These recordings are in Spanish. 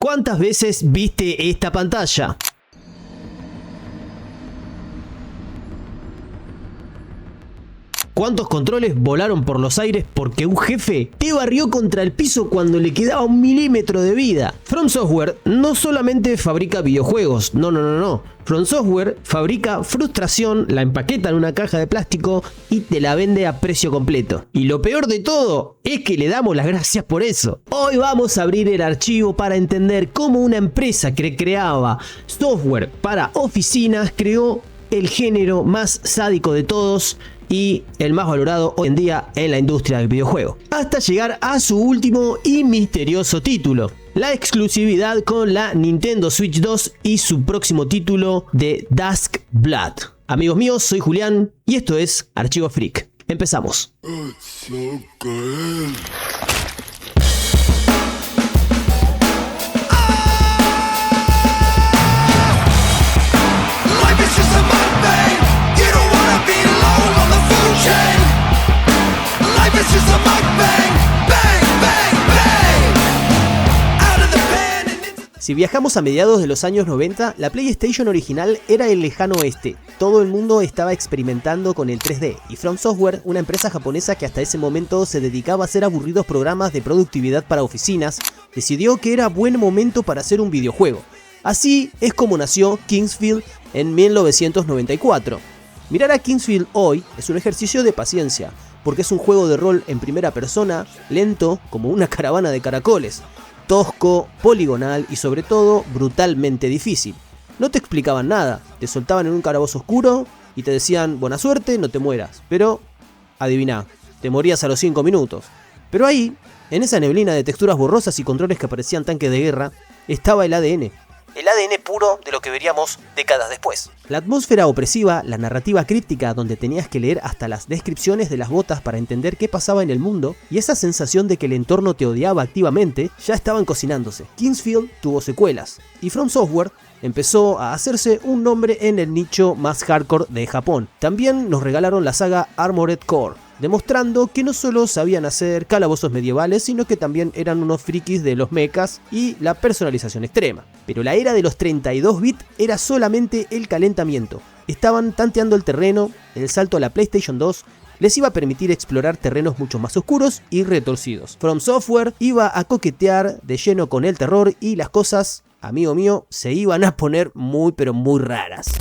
¿Cuántas veces viste esta pantalla? ¿Cuántos controles volaron por los aires porque un jefe te barrió contra el piso cuando le quedaba 1 milímetro de vida? From Software no solamente fabrica videojuegos, no. From Software fabrica frustración, la empaqueta en una caja de plástico y te la vende a precio completo. Y lo peor de todo es que le damos las gracias por eso. Hoy vamos a abrir el archivo para entender cómo una empresa que creaba software para oficinas creó el género más sádico de todos y el más valorado hoy en día en la industria del videojuego, hasta llegar a su último y misterioso título, la exclusividad con la Nintendo Switch 2 y su próximo título de Dusk Blood. Amigos míos, soy Julián y esto es Archivo Freak. Empezamos. Si viajamos a mediados de los años 90, la PlayStation original era el lejano oeste. Todo el mundo estaba experimentando con el 3D, y From Software, una empresa japonesa que hasta ese momento se dedicaba a hacer aburridos programas de productividad para oficinas, decidió que era buen momento para hacer un videojuego. Así es como nació Kingsfield en 1994. Mirar a Kingsfield hoy es un ejercicio de paciencia, porque es un juego de rol en primera persona, lento como una caravana de caracoles, tosco, poligonal y sobre todo brutalmente difícil. No te explicaban nada, te soltaban en un calabozo oscuro y te decían buena suerte, no te mueras, pero adiviná, te morías a los 5 minutos. Pero ahí, en esa neblina de texturas borrosas y controles que parecían tanques de guerra, estaba el ADN. El ADN puro de lo que veríamos décadas después. La atmósfera opresiva, la narrativa críptica donde tenías que leer hasta las descripciones de las botas para entender qué pasaba en el mundo, y esa sensación de que el entorno te odiaba activamente, ya estaban cocinándose. Kingsfield tuvo secuelas, y From Software empezó a hacerse un nombre en el nicho más hardcore de Japón. También nos regalaron la saga Armored Core, demostrando que no solo sabían hacer calabozos medievales, sino que también eran unos frikis de los mechas y la personalización extrema. Pero la era de los 32 bits era solamente el calentamiento. Estaban tanteando el terreno, el salto a la PlayStation 2 les iba a permitir explorar terrenos mucho más oscuros y retorcidos. From Software iba a coquetear de lleno con el terror y las cosas, amigo mío, se iban a poner muy pero muy raras.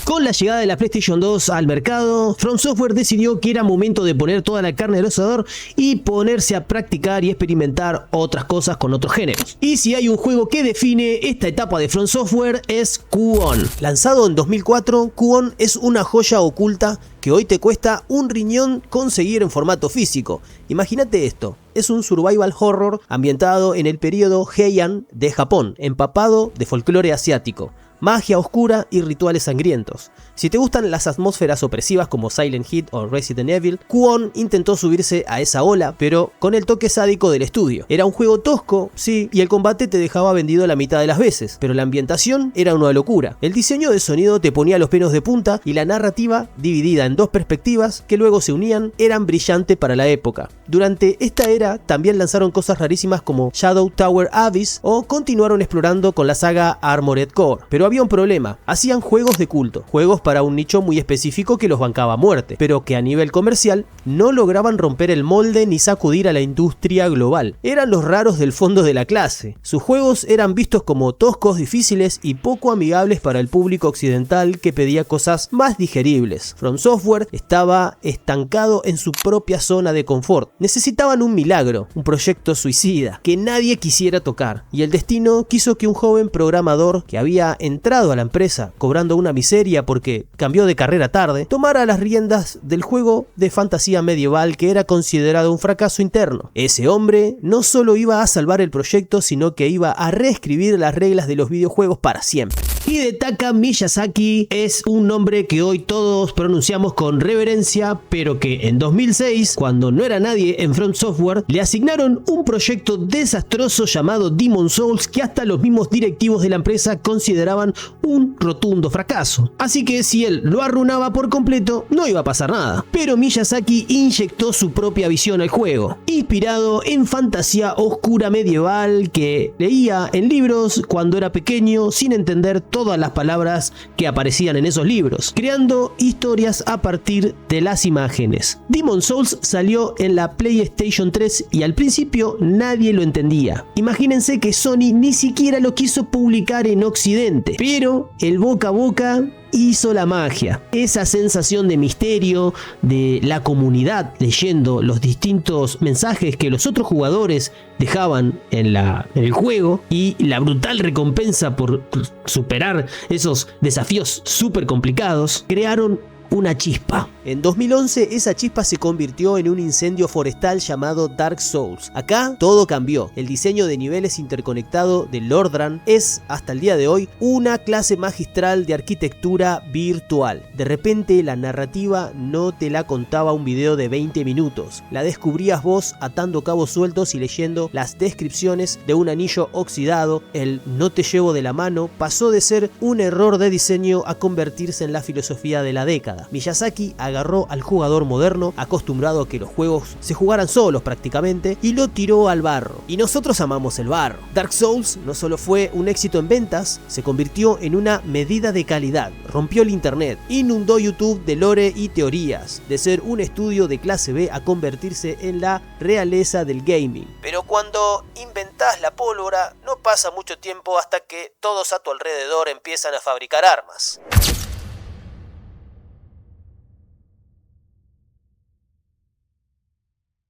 Con la llegada de la PlayStation 2 al mercado, From Software decidió que era momento de poner toda la carne al asador y ponerse a practicar y experimentar otras cosas con otros géneros. Y si hay un juego que define esta etapa de From Software es Kuon. Lanzado en 2004, Kuon es una joya oculta que hoy te cuesta un riñón conseguir en formato físico. Imagínate esto, es un survival horror ambientado en el periodo Heian de Japón, empapado de folclore asiático, magia oscura y rituales sangrientos. Si te gustan las atmósferas opresivas como Silent Hill o Resident Evil, Kuon intentó subirse a esa ola, pero con el toque sádico del estudio. Era un juego tosco, sí, y el combate te dejaba vendido la mitad de las veces, pero la ambientación era una locura. El diseño de sonido te ponía los pelos de punta y la narrativa, dividida en dos perspectivas que luego se unían, eran brillante para la época. Durante esta era también lanzaron cosas rarísimas como Shadow Tower Abyss o continuaron explorando con la saga Armored Core, pero había un problema, hacían juegos de culto, juegos para un nicho muy específico que los bancaba a muerte, pero que a nivel comercial no lograban romper el molde ni sacudir a la industria global. Eran los raros del fondo de la clase. Sus juegos eran vistos como toscos, difíciles y poco amigables para el público occidental que pedía cosas más digeribles. From Software estaba estancado en su propia zona de confort. Necesitaban un milagro, un proyecto suicida que nadie quisiera tocar, y el destino quiso que un joven programador que había entrado a la empresa cobrando una miseria porque cambió de carrera tarde, tomara las riendas del juego de fantasía medieval que era considerado un fracaso interno. Ese hombre no solo iba a salvar el proyecto, sino que iba a reescribir las reglas de los videojuegos para siempre. Hidetaka Miyazaki es un nombre que hoy todos pronunciamos con reverencia, pero que en 2006, cuando no era nadie en From Software, le asignaron un proyecto desastroso llamado Demon's Souls que hasta los mismos directivos de la empresa consideraban un rotundo fracaso. Así que si él lo arruinaba por completo, no iba a pasar nada. Pero Miyazaki inyectó su propia visión al juego, inspirado en fantasía oscura medieval que leía en libros cuando era pequeño sin entender todas las palabras que aparecían en esos libros, creando historias a partir de las imágenes. Demon's Souls salió en la PlayStation 3 y al principio nadie lo entendía. Imagínense que Sony ni siquiera lo quiso publicar en Occidente, pero el boca a boca hizo la magia. Esa sensación de misterio de la comunidad leyendo los distintos mensajes que los otros jugadores dejaban en el juego y la brutal recompensa por superar esos desafíos súper complicados crearon una chispa. En 2011 esa chispa se convirtió en un incendio forestal llamado Dark Souls. Acá todo cambió. El diseño de niveles interconectado de Lordran es hasta el día de hoy una clase magistral de arquitectura virtual. De repente la narrativa no te la contaba un video de 20 minutos. La descubrías vos atando cabos sueltos y leyendo las descripciones de un anillo oxidado. El no te llevo de la mano pasó de ser un error de diseño a convertirse en la filosofía de la década. Miyazaki agarró al jugador moderno, acostumbrado a que los juegos se jugaran solos prácticamente, y lo tiró al barro. Y nosotros amamos el barro. Dark Souls no solo fue un éxito en ventas, se convirtió en una medida de calidad, rompió el internet, inundó YouTube de lore y teorías, de ser un estudio de clase B a convertirse en la realeza del gaming. Pero cuando inventás la pólvora, no pasa mucho tiempo hasta que todos a tu alrededor empiezan a fabricar armas.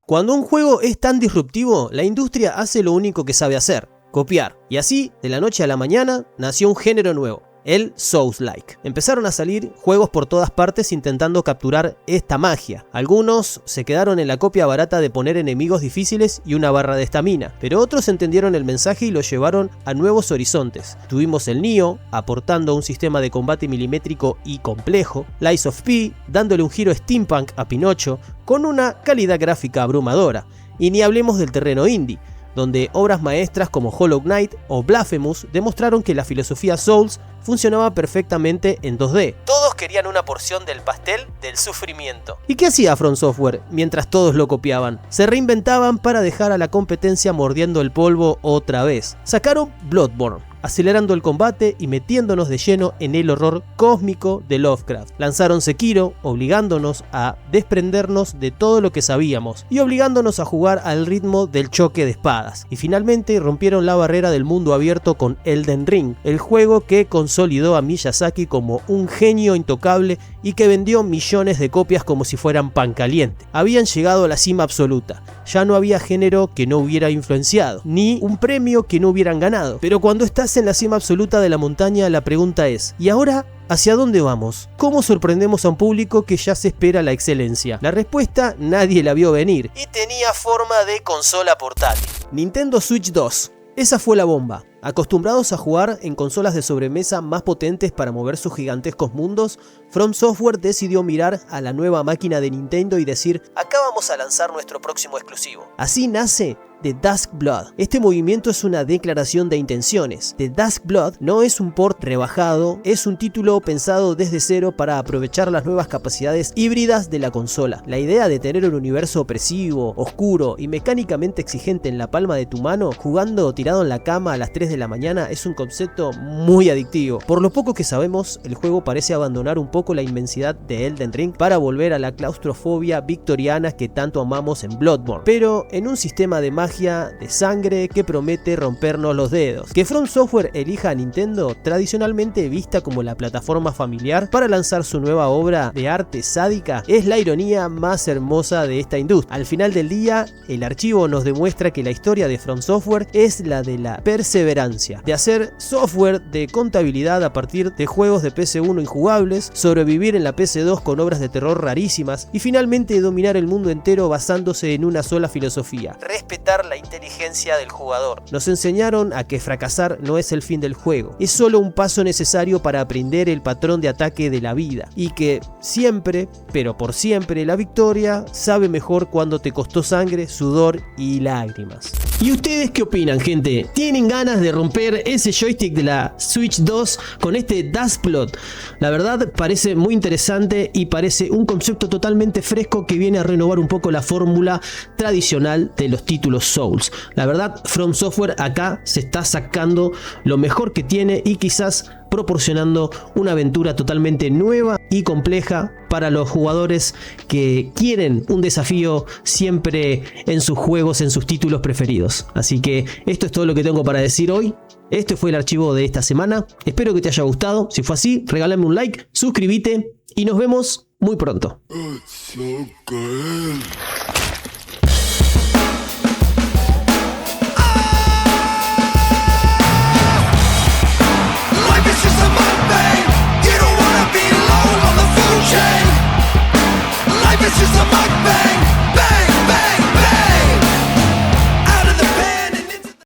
Cuando un juego es tan disruptivo, la industria hace lo único que sabe hacer, copiar. Y así, de la noche a la mañana, nació un género nuevo, el Souls-like. Empezaron a salir juegos por todas partes intentando capturar esta magia. Algunos se quedaron en la copia barata de poner enemigos difíciles y una barra de estamina, pero otros entendieron el mensaje y lo llevaron a nuevos horizontes. Tuvimos el Nioh, aportando un sistema de combate milimétrico y complejo, Lies of P, dándole un giro steampunk a Pinocho, con una calidad gráfica abrumadora. Y ni hablemos del terreno indie, donde obras maestras como Hollow Knight o Blasphemous demostraron que la filosofía Souls funcionaba perfectamente en 2D. Todos querían una porción del pastel del sufrimiento. ¿Y qué hacía From Software mientras todos lo copiaban? Se reinventaban para dejar a la competencia mordiendo el polvo otra vez. Sacaron Bloodborne, acelerando el combate y metiéndonos de lleno en el horror cósmico de Lovecraft. Lanzaron Sekiro, obligándonos a desprendernos de todo lo que sabíamos y obligándonos a jugar al ritmo del choque de espadas. Y finalmente rompieron la barrera del mundo abierto con Elden Ring, el juego que consolidó a Miyazaki como un genio intocable y que vendió millones de copias como si fueran pan caliente. Habían llegado a la cima absoluta. Ya no había género que no hubiera influenciado, ni un premio que no hubieran ganado. Pero cuando estás en la cima absoluta de la montaña, la pregunta es: ¿y ahora hacia dónde vamos? ¿Cómo sorprendemos a un público que ya se espera la excelencia? La respuesta nadie la vio venir y tenía forma de consola portátil. Nintendo Switch 2. Esa fue la bomba. Acostumbrados a jugar en consolas de sobremesa más potentes para mover sus gigantescos mundos, From Software decidió mirar a la nueva máquina de Nintendo y decir: acá vamos a lanzar nuestro próximo exclusivo. Así nace The Dusk Blood. Este movimiento es una declaración de intenciones. The Dusk Blood no es un port rebajado, es un título pensado desde cero para aprovechar las nuevas capacidades híbridas de la consola. La idea de tener un universo opresivo, oscuro y mecánicamente exigente en la palma de tu mano, jugando tirado en la cama a las 3 de la mañana, es un concepto muy adictivo. Por lo poco que sabemos, el juego parece abandonar un poco la inmensidad de Elden Ring para volver a la claustrofobia victoriana que tanto amamos en Bloodborne, pero en un sistema de magia de sangre que promete rompernos los dedos. Que From Software elija a Nintendo, tradicionalmente vista como la plataforma familiar para lanzar su nueva obra de arte sádica, es la ironía más hermosa de esta industria. Al final del día, el archivo nos demuestra que la historia de From Software es la de la perseverancia, de hacer software de contabilidad a partir de juegos de PC1 injugables, sobrevivir en la PS2 con obras de terror rarísimas y finalmente dominar el mundo entero basándose en una sola filosofía: respetar la inteligencia del jugador. Nos enseñaron a que fracasar no es el fin del juego, es solo un paso necesario para aprender el patrón de ataque de la vida, y que siempre, pero por siempre, la victoria sabe mejor cuando te costó sangre, sudor y lágrimas. ¿Y ustedes qué opinan, gente? ¿Tienen ganas de romper ese joystick de la Switch 2 con este Dustplot? La verdad parece muy interesante y parece un concepto totalmente fresco que viene a renovar un poco la fórmula tradicional de los títulos Souls. La verdad, From Software acá se está sacando lo mejor que tiene y quizás proporcionando una aventura totalmente nueva y compleja para los jugadores que quieren un desafío siempre en sus juegos, en sus títulos preferidos. Así que esto es todo lo que tengo para decir hoy. Este fue el archivo de esta semana. Espero que te haya gustado. Si fue así, regálame un like, suscríbete y nos vemos muy pronto.